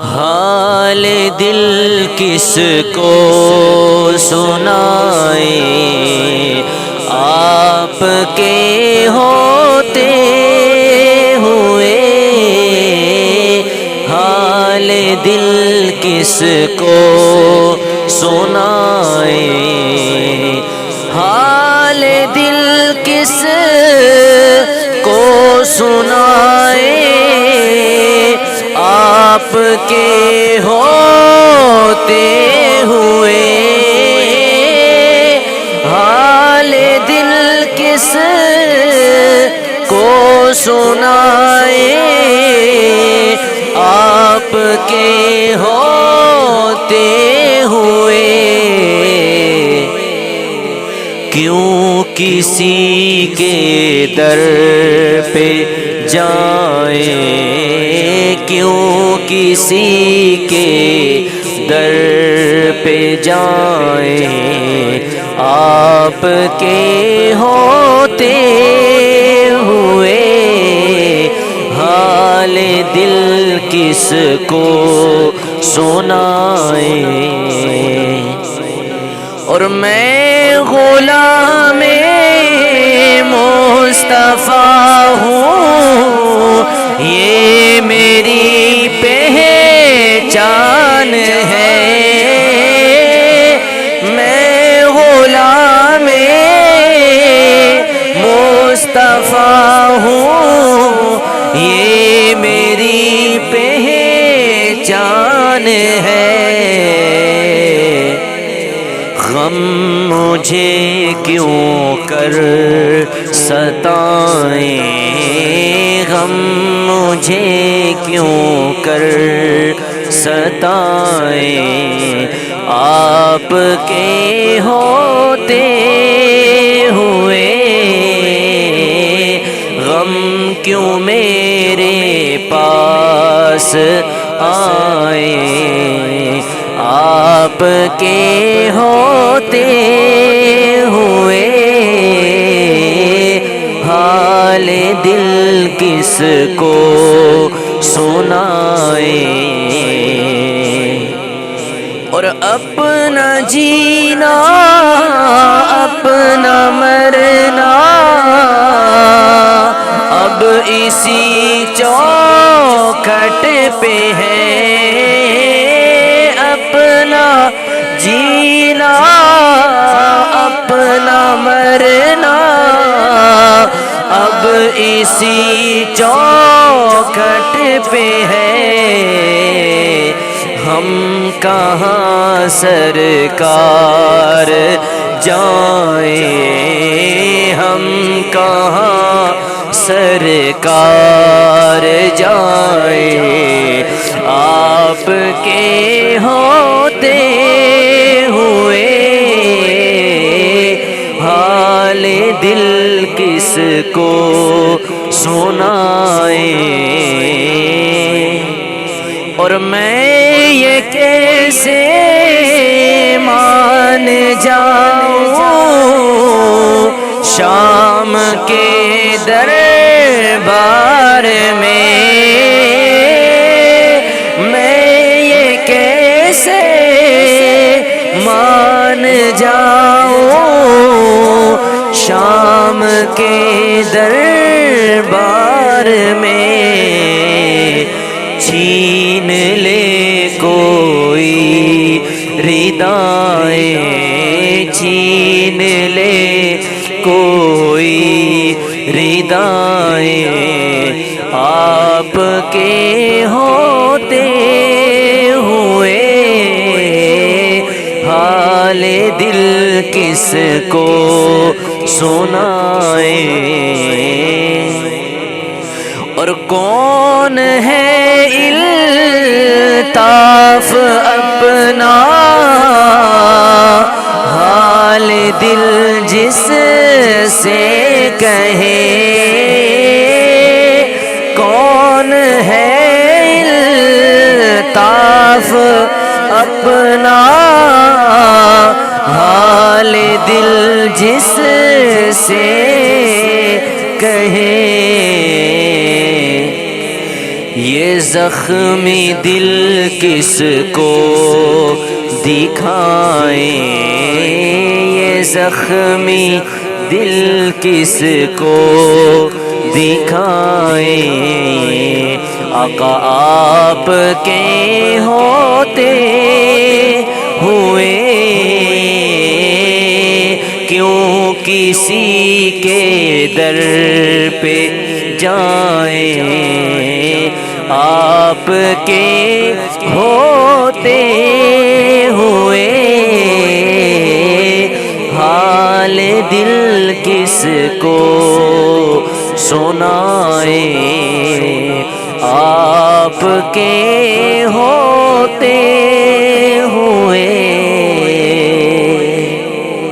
حال دل کس کو سنائے، آپ کے ہوتے ہوئے حال دل کس کو سنائے، حال دل کس کو سنائے، آپ کے ہوتے ہوئے حال دل کس کو سنائے، آپ کے ہوتے ہوئے کیوں کسی کے در پہ جائیں، کیوں کسی کے در پہ جائیں، آپ کے ہوتے ہوئے حال دل کس کو سنائیں۔ اور میں غلام مصطفیٰ ہوں، یہ میری پہچان ہے، میں غلام مصطفیٰ ہوں، یہ میری پہچان ہے۔ غم مجھے کیوں کر ستائیں، غم مجھے کیوں کر ستائیں، آپ کے ہوتے ہوئے غم کیوں میرے پاس آئے، آپ کے ہوتے ہوئے حال دل کس کو سنائے۔ اور اپنا جینا اپنا مرنا اب اسی چوکھٹ پہ ہے، اپنا جینا اپنا مرنا اب اسی چوکھٹ پہ ہے، ہم کہاں سرکار جائیں، ہم کہاں سرکار جائیں، آپ کے ہوتے ہوئے حال دل کس کو سنائیں۔ اور میں یہ کیسے مان جاؤں شام کے دربار میں، میں یہ کیسے مان جاؤں شام کے دربار میں، چھین لے کوئی ردائیں، چھین لے کوئی ردائیں، آپ کے ہوتے ہوئے حال دل کس کو سنائیں۔ اور کون ہے الطاف اپنا حال دل جس سے کہے، کون ہے الطاف اپنا حال دل جس سے کہے، یہ زخمی دل کس کو دکھائیں، یہ زخمی دل کس کو دکھائیں، آقا آپ کے ہوتے ہوئے کیوں کسی کے در پہ جائیں، آپ کے ہوتے ہوئے حال دل کس کو سنائیں، آپ کے ہوتے